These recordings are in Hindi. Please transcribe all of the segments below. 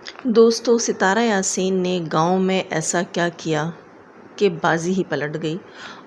दोस्तों, सितारा यासीन ने गांव में ऐसा क्या किया कि बाजी ही पलट गई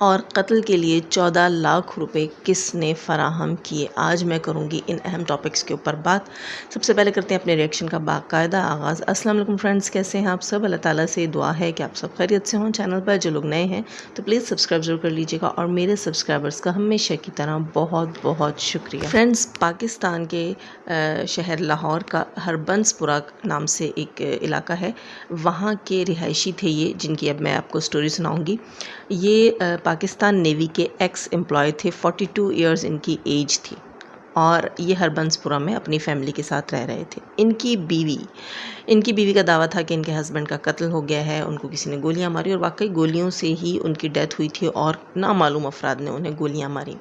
और कत्ल के लिए 14 लाख रुपए किसने फराहम किए। आज मैं करूंगी इन अहम टॉपिक्स के ऊपर बात। सबसे पहले करते हैं अपने रिएक्शन का बाकायदा आगाज़। अस्सलाम वालेकुम फ्रेंड्स, कैसे हैं आप सब। अल्लाह ताला से दुआ है कि आप सब खैरियत से हों। चैनल पर जो लोग नए हैं तो प्लीज़ सब्सक्राइब जरूर कर लीजिएगा और मेरे सब्सक्राइबर्स का हमेशा की तरह बहुत बहुत शुक्रिया। फ्रेंड्स, पाकिस्तान के शहर लाहौर का हरबंसपुरा नाम से एक इलाका है, वहाँ के रिहायशी थे ये, जिनकी अब मैं आपको स्टोरी सुनाऊंगी। ये पाकिस्तान नेवी के एक्स एम्प्लॉय थे। 42 इयर्स इनकी एज थी और ये हरबंसपुरा में अपनी फैमिली के साथ रह रहे थे। इनकी बीवी का दावा था कि इनके हस्बैंड का कत्ल हो गया है, उनको किसी ने गोलियां मारी और वाकई गोलियों से ही उनकी डेथ हुई थी और नामालूम अफराद ने उन्हें गोलियां मारी।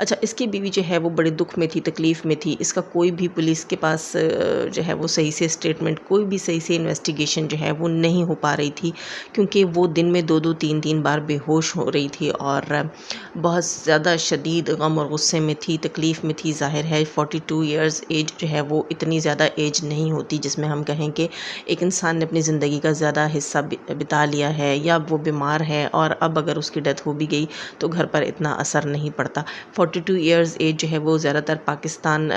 अच्छा, इसकी बीवी जो है वो बड़े दुख में थी, तकलीफ़ में थी। इसका कोई भी पुलिस के पास जो है वो सही से स्टेटमेंट, कोई भी सही से इन्वेस्टिगेशन जो है वो नहीं हो पा रही थी, क्योंकि वो दिन में 2-2 3-3 बार बेहोश हो रही थी और बहुत ज़्यादा शदीद गम और गुस्से में थी, तकलीफ़ में थी। ज़ाहिर है 42 इयर्स एज जो है वो इतनी ज़्यादा एज नहीं होती जिसमें हम कहें कि एक इंसान ने अपनी ज़िंदगी का ज़्यादा हिस्सा बिता लिया है या वो बीमार है और अब अगर उसकी डेथ हो भी गई तो घर पर इतना असर नहीं पड़ता। 42 इयर्स एज जो है वो ज़्यादातर पाकिस्तान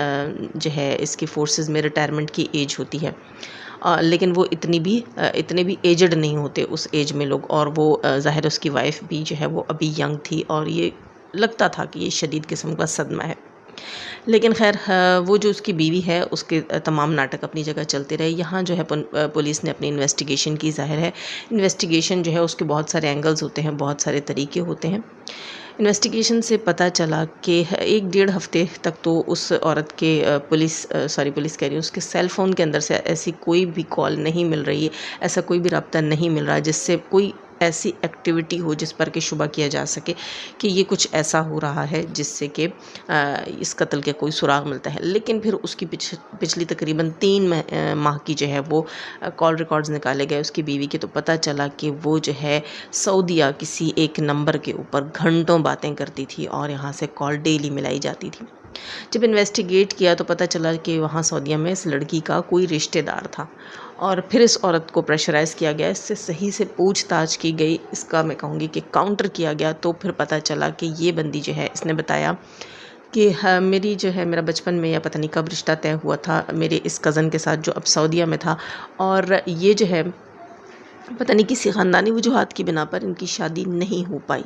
जो है इसकी फोर्सेस में रिटायरमेंट की एज होती है, लेकिन वो इतने भी एजड नहीं होते उस एज में लोग। और वो ज़ाहिर उसकी वाइफ भी जो है वो अभी यंग थी और ये लगता था कि ये शदीद किस्म का सदमा है। लेकिन खैर, वो जो उसकी बीवी है उसके तमाम नाटक अपनी जगह चलते रहे। यहाँ जो है पुलिस ने अपनी इन्वेस्टिगेशन की। ज़ाहिर है इन्वेस्टिगेशन जो है उसके बहुत सारे एंगल्स होते हैं, बहुत सारे तरीके होते हैं। इन्वेस्टिगेशन से पता चला कि 1-1.5 हफ्ते तक तो उस औरत के पुलिस कह रही हूँ, उसके सेल फ़ोन के अंदर से ऐसी कोई भी कॉल नहीं मिल रही है, ऐसा कोई भी राब्ता नहीं मिल रहा है जिससे कोई ऐसी एक्टिविटी हो जिस पर कि शुबा किया जा सके कि ये कुछ ऐसा हो रहा है जिससे कि इस कत्ल के कोई सुराग मिलता है। लेकिन फिर उसकी पिछली तकरीबन 3 माह की जो है वो कॉल रिकॉर्ड्स निकाले गए उसकी बीवी के, तो पता चला कि वो जो है सऊदीया किसी एक नंबर के ऊपर घंटों बातें करती थी और यहाँ से कॉल डेली मिलाई जाती थी। जब इन्वेस्टिगेट किया तो पता चला कि वहाँ सऊदीया में इस लड़की का कोई रिश्तेदार था और फिर इस औरत को प्रेशराइज़ किया गया, इससे सही से पूछताछ की गई, इसका मैं कहूँगी कि काउंटर किया गया। तो फिर पता चला कि ये बंदी जो है, इसने बताया कि हाँ, मेरा बचपन में या पता नहीं कब रिश्ता तय हुआ था मेरे इस कज़न के साथ जो अब सऊदीया में था, और ये जो है पता नहीं किसी ख़ानदानी वजूहात की बिना पर इनकी शादी नहीं हो पाई।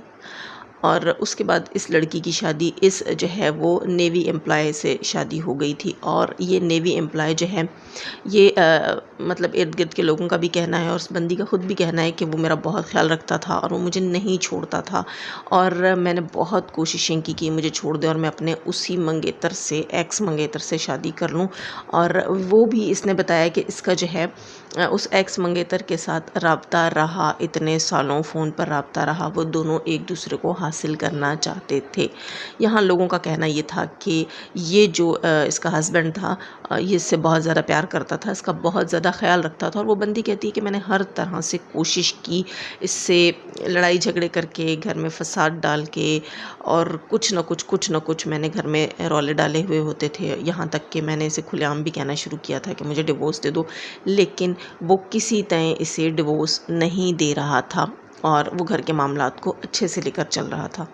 और उसके बाद इस लड़की की शादी इस जो है वो नेवी एम्प्लॉय से शादी हो गई थी। और ये नेवी एम्प्लॉय जो है ये मतलब इर्द गिर्द के लोगों का भी कहना है और उस बंदी का ख़ुद भी कहना है कि वो मेरा बहुत ख्याल रखता था और वो मुझे नहीं छोड़ता था और मैंने बहुत कोशिशें की कि मुझे छोड़ दे और मैं अपने उसी मंगेतर से, एक्स मंगेतर से शादी कर लूँ। और वो भी इसने बताया कि इसका जो है उस एक्स मंगेतर के साथ राब्ता रहा, इतने सालों फ़ोन पर राब्ता रहा, वो दोनों एक दूसरे को हासिल करना चाहते थे। यहाँ लोगों का कहना ये था कि ये जो इसका हस्बैंड था ये इससे बहुत ज़्यादा प्यार करता था, इसका बहुत ज़्यादा ख्याल रखता था। और वो बंदी कहती है कि मैंने हर तरह से कोशिश की, इससे लड़ाई झगड़े करके, घर में फसाद डाल के और कुछ न कुछ मैंने घर में रौले डाले हुए होते थे। यहाँ तक कि मैंने इसे खुलेआम भी कहना शुरू किया था कि मुझे डिवोर्स दे दो, लेकिन वो किसी तरह इसे डिवोर्स नहीं दे रहा था और वो घर के मामलात को अच्छे से लेकर चल रहा था।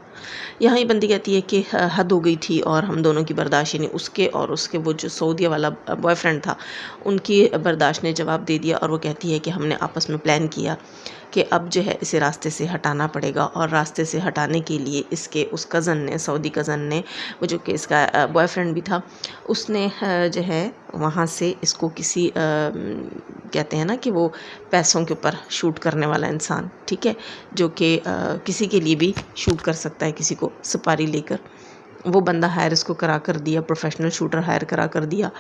यहाँ ये बंदी कहती है कि हद हो गई थी और हम दोनों की बर्दाश्त, यानी उसके और उसके वो जो सऊदीया वाला बॉयफ्रेंड था, उनकी बर्दाश्त ने जवाब दे दिया। और वो कहती है कि हमने आपस में प्लान किया कि अब जो है इसे रास्ते से हटाना पड़ेगा। और रास्ते से हटाने के लिए इसके उस कज़न ने, सऊदी कज़न ने, वो जो कि इसका बॉयफ्रेंड भी था, उसने जो है वहाँ से इसको किसी कहते हैं ना कि वो पैसों के ऊपर शूट करने वाला इंसान, ठीक है, जो कि किसी के लिए भी शूट कर सकता है, किसी को सुपारी लेकर, वो बंदा हायर इसको करा कर दिया, प्रोफेशनल शूटर हायर करा कर दिया।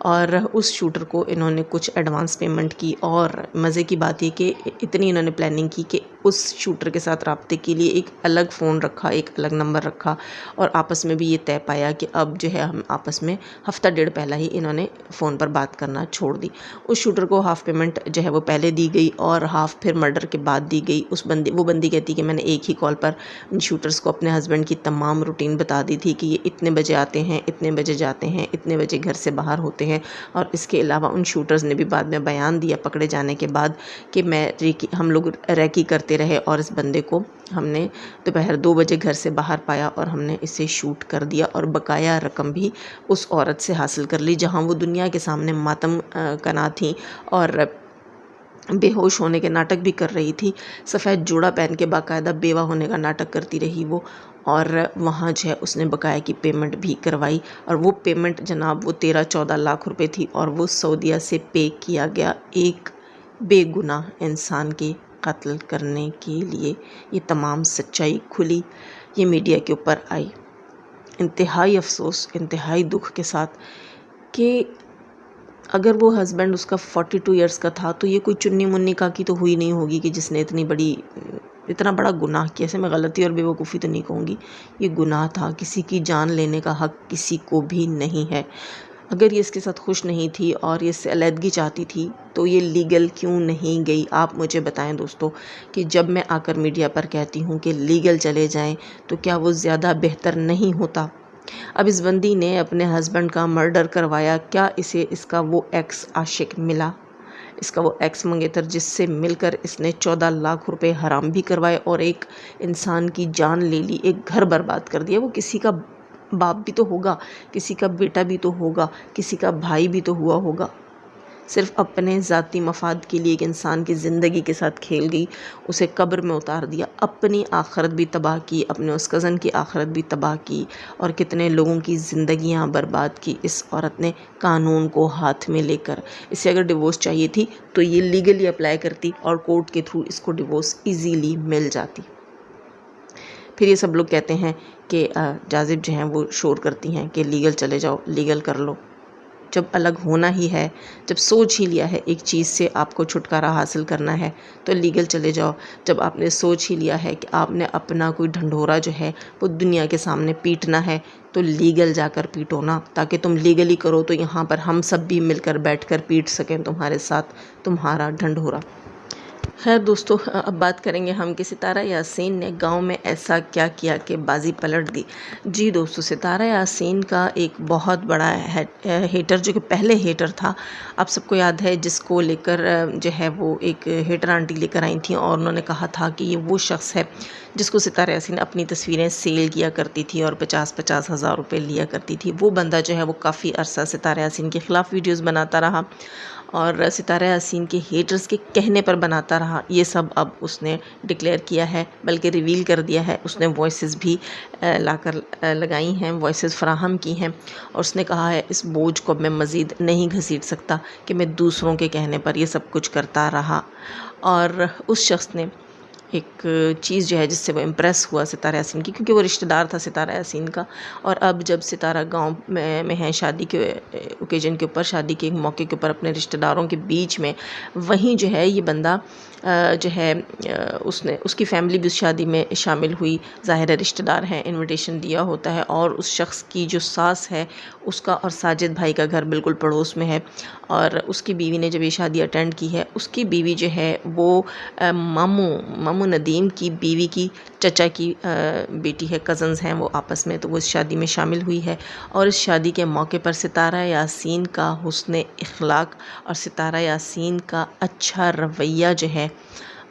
और उस शूटर को इन्होंने कुछ एडवांस पेमेंट की और मज़े की बात ये कि इतनी इन्होंने प्लानिंग की कि उस शूटर के साथ राब्ते के लिए एक अलग फ़ोन रखा, एक अलग नंबर रखा और आपस में भी ये तय पाया कि अब जो है हम आपस में हफ़्ता डेढ़ पहला ही इन्होंने फ़ोन पर बात करना छोड़ दी। उस शूटर को हाफ़ पेमेंट जो है वो पहले दी गई और हाफ़ फिर मर्डर के बाद दी गई। वो बंदी कहती कि मैंने एक ही कॉल पर इन शूटर्स को अपने हस्बैंड की तमाम रूटीन बता दी थी कि ये इतने बजे आते हैं, इतने बजे जाते हैं, इतने बजे घर से बाहर होते हैं। और इसके अलावा उन शूटर्स ने भी बाद में बयान दिया पकड़े जाने के बाद कि हम लोग रैकी करते रहे और इस बंदे को हमने दोपहर 2 बजे घर से बाहर पाया और हमने इसे शूट कर दिया और बकाया रकम भी उस औरत से हासिल कर ली जहां वो दुनिया के सामने मातम कना थी और बेहोश होने के नाटक भी कर रही थी। सफ़ेद जोड़ा पहन के बाकायदा बेवा होने का नाटक करती रही वो, और वहाँ जो है उसने बकाया की पेमेंट भी करवाई। और वो पेमेंट जनाब वो 13-14 लाख रुपए थी और वो सऊदीया से पे किया गया एक बेगुनाह इंसान के कत्ल करने के लिए। ये तमाम सच्चाई खुली, ये मीडिया के ऊपर आई। इंतहाई अफसोस, इंतहाई दुख के साथ कि अगर वो हस्बैंड उसका 42 इयर्स का था तो ये कोई चुन्नी मुन्नी का की तो हुई नहीं होगी कि जिसने इतना बड़ा गुनाह किया। ऐसे मैं गलती और बेवकूफ़ी तो नहीं कहूँगी, ये गुनाह था। किसी की जान लेने का हक किसी को भी नहीं है। अगर ये इसके साथ खुश नहीं थी और ये इससे अलहदगी चाहती थी तो ये लीगल क्यों नहीं गई? आप मुझे बताएं दोस्तों कि जब मैं आकर मीडिया पर कहती हूँ कि लीगल चले जाएं तो क्या वो ज़्यादा बेहतर नहीं होता? अब इस बंदी ने अपने हस्बैंड का मर्डर करवाया, क्या इसे इसका वो एक्स आशिक मिला? इसका वो एक्स मंगेतर जिससे मिलकर इसने 14 लाख रुपए हराम भी करवाए और एक इंसान की जान ले ली, एक घर बर्बाद कर दिया। वो किसी का बाप भी तो होगा, किसी का बेटा भी तो होगा, किसी का भाई भी तो हुआ होगा। सिर्फ अपने ज़ाती मफाद के लिए एक इंसान की ज़िंदगी के साथ खेल गई, उसे कब्र में उतार दिया, अपनी आखिरत भी तबाह की, अपने उस कज़न की आखिरत भी तबाह की और कितने लोगों की ज़िंदगियां बर्बाद की इस औरत ने कानून को हाथ में लेकर। इसे अगर डिवोर्स चाहिए थी तो ये लीगली अप्लाई करती और कोर्ट के थ्रू इसको डिवोर्स ईजीली मिल जाती। फिर ये सब लोग कहते हैं कि जाजिब जो हैं वो शोर करती हैं कि लीगल चले जाओ, लीगल कर लो। जब अलग होना ही है, जब सोच ही लिया है एक चीज़ से आपको छुटकारा हासिल करना है तो लीगल चले जाओ। जब आपने सोच ही लिया है कि आपने अपना कोई ढंढोरा जो है वो दुनिया के सामने पीटना है तो लीगल जाकर पीटो ना, ताकि तुम लीगली करो तो यहाँ पर हम सब भी मिलकर बैठकर पीट सकें तुम्हारे साथ तुम्हारा ढंढोरा। खैर दोस्तों, अब बात करेंगे हम कि सितारा यासीन ने गांव में ऐसा क्या किया कि बाजी पलट दी। जी दोस्तों, सितारा यासीन का एक बहुत बड़ा हेटर जो कि पहले हेटर था, आप सबको याद है, जिसको लेकर जो है वो एक हेटर आंटी लेकर आई थी और उन्होंने कहा था कि ये वो शख्स है जिसको सितारा यासीन अपनी तस्वीरें सेल किया करती थी और 50-50 हज़ार रुपये लिया करती थी। वो बंदा जो है वो काफ़ी अरसा सितारा यासीन के ख़िलाफ़ वीडियोज़ बनाता रहा और सितारा यासीन के हेटर्स के कहने पर बनाता रहा। ये सब अब उसने डिक्लेयर किया है, बल्कि रिवील कर दिया है। उसने वॉइसेस भी लाकर लगाई हैं, वॉइसेस फराहम की हैं और उसने कहा है इस बोझ को मैं मज़ीद नहीं घसीट सकता कि मैं दूसरों के कहने पर ये सब कुछ करता रहा। और उस शख्स ने एक चीज़ जो है जिससे वो इम्प्रेस हुआ सितारा यासीन की, क्योंकि वो रिश्तेदार था सितारा यासीन का। और अब जब सितारा गांव में है, शादी के ओकेजन के ऊपर, शादी के मौके के ऊपर अपने रिश्तेदारों के बीच में, वहीं जो है ये बंदा जो है उसकी फैमिली भी उस शादी में शामिल हुई। ज़ाहिर है रिश्तेदार हैं, इनविटेशन दिया होता है और उस शख्स की जो सास है उसका और साजिद भाई का घर बिल्कुल पड़ोस में है। और उसकी बीवी ने जब ये शादी अटेंड की है, उसकी बीवी जो है वो मामू नदीम की बीवी की चचा की बेटी है, कज़न्स हैं वो आपस में, तो वो इस शादी में शामिल हुई है। और इस शादी के मौके पर सितारा यासीन का हुस्न इखलाक और सितारा यासीन का अच्छा रवैया जो है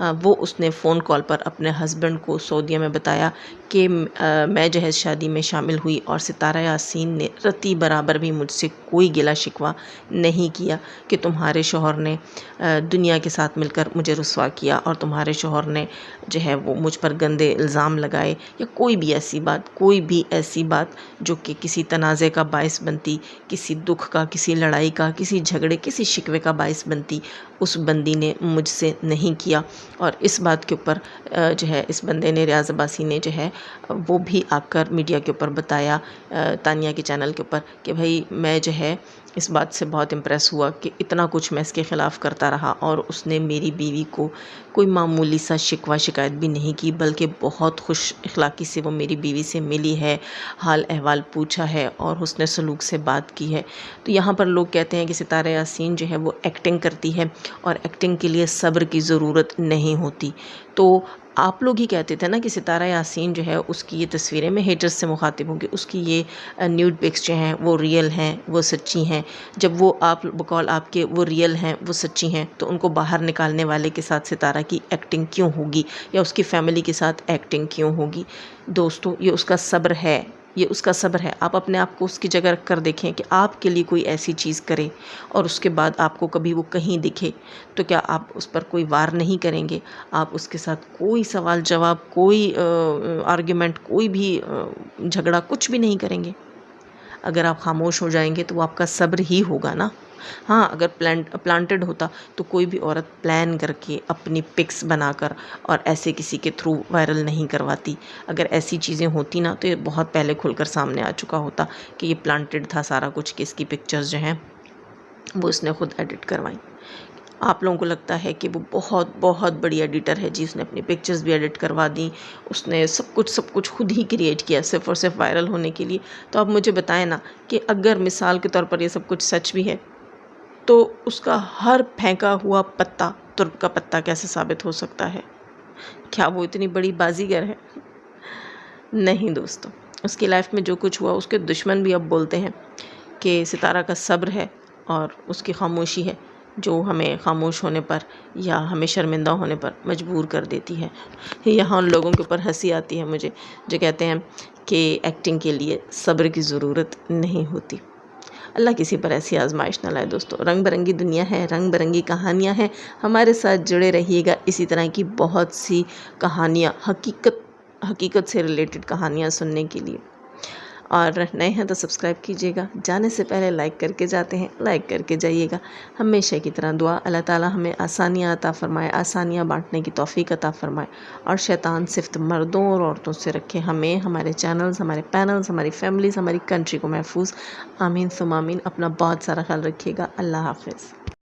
वो उसने फ़ोन कॉल पर अपने हस्बैंड को सऊदीया में बताया कि मैं जो है शादी में शामिल हुई और सितारा यासीन ने रत्ती बराबर भी मुझसे कोई गिला शिकवा नहीं किया कि तुम्हारे शौहर ने दुनिया के साथ मिलकर मुझे रुस्वा किया और तुम्हारे शौहर ने जो है वो मुझ पर गंदे इल्ज़ाम लगाए, या कोई भी ऐसी बात जो कि किसी तनाज़े का बायस बनती, किसी दुख का, किसी लड़ाई का, किसी झगड़े, किसी शिकवे का बायस बनती, उस बंदी ने मुझसे नहीं किया। और इस बात के ऊपर जो है इस बंदे ने, रियाज़ अब्बासी ने जो है वो भी आकर मीडिया के ऊपर बताया, तानिया के चैनल के ऊपर, कि भाई मैं जो है इस बात से बहुत इम्प्रेस हुआ कि इतना कुछ मैं इसके ख़िलाफ़ करता रहा और उसने मेरी बीवी को कोई मामूली सा शिकवा शिकायत भी नहीं की, बल्कि बहुत खुश अखलाक़ी से वो मेरी बीवी से मिली है, हाल अहवाल पूछा है और हुस्न सलूक से बात की है। तो यहाँ पर लोग कहते हैं कि सितारा यासीन जो है वो एक्टिंग करती है और एक्टिंग के लिए सब्र की ज़रूरत नहीं होती। तो आप लोग ही कहते थे ना कि सितारा यासीन जो है उसकी ये तस्वीरें, मैं हेटर्स से मुखातिब हूँ, कि उसकी ये न्यूड पिक्स जो हैं वो रियल हैं, वो सच्ची हैं। जब वो आप बकौल आपके वो रियल हैं, वो सच्ची हैं, तो उनको बाहर निकालने वाले के साथ सितारा की एक्टिंग क्यों होगी या उसकी फ़ैमिली के साथ एक्टिंग क्यों होगी? दोस्तों, ये उसका सब्र है, ये उसका सब्र है। आप अपने आप को उसकी जगह रख कर देखें कि आपके लिए कोई ऐसी चीज़ करे और उसके बाद आपको कभी वो कहीं दिखे, तो क्या आप उस पर कोई वार नहीं करेंगे? आप उसके साथ कोई सवाल जवाब, कोई आर्ग्यूमेंट, कोई भी झगड़ा कुछ भी नहीं करेंगे? अगर आप खामोश हो जाएंगे तो वो आपका सब्र ही होगा ना। हाँ, अगर प्लांटेड होता तो कोई भी औरत प्लान करके अपनी पिक्स बनाकर और ऐसे किसी के थ्रू वायरल नहीं करवाती। अगर ऐसी चीज़ें होती ना तो ये बहुत पहले खुलकर सामने आ चुका होता कि ये प्लांटेड था सारा कुछ, कि इसकी पिक्चर्स जो हैं वो इसने खुद एडिट करवाई। आप लोगों को लगता है कि वो बहुत बहुत बड़ी एडिटर है जी, उसने अपनी पिक्चर्स भी एडिट करवा दी, उसने सब कुछ खुद ही क्रिएट किया सिर्फ़ और सिर्फ वायरल होने के लिए। तो आप मुझे बताएं ना कि अगर मिसाल के तौर पर ये सब कुछ सच भी है तो उसका हर फेंका हुआ पत्ता तुर्क का पत्ता कैसे साबित हो सकता है? क्या वो इतनी बड़ी बाजीगर है? नहीं दोस्तों, उसकी लाइफ में जो कुछ हुआ उसके दुश्मन भी अब बोलते हैं कि सितारा का सब्र है और उसकी खामोशी है जो हमें खामोश होने पर या हमें शर्मिंदा होने पर मजबूर कर देती है। यहाँ उन लोगों के ऊपर हंसी आती है मुझे जो कहते हैं कि एक्टिंग के लिए सब्र की ज़रूरत नहीं होती। अल्लाह किसी पर ऐसी आजमाइश न लाए दोस्तों। रंग बिरंगी दुनिया है, रंग बिरंगी कहानियाँ हैं। हमारे साथ जुड़े रहिएगा इसी तरह की बहुत सी कहानियाँ, हकीकत से रिलेटेड कहानियाँ सुनने के लिए। और नए हैं तो सब्सक्राइब कीजिएगा। जाने से पहले लाइक करके जाते हैं, लाइक करके जाइएगा। हमेशा की तरह दुआ, अल्लाह ताला हमें आसानियाँ अता फ़रमाए, आसानियाँ बांटने की तौफ़ीक अता फ़रमाए और शैतान सिफ्त मर्दों और औरतों से रखे हमें, हमारे चैनल्स, हमारे पैनल्स, हमारी फैमिलीज़, हमारी कंट्री को महफूज। आमीन सुम आमीन। अपना बहुत सारा ख्याल रखिएगा। अल्लाह हाफ़िज़।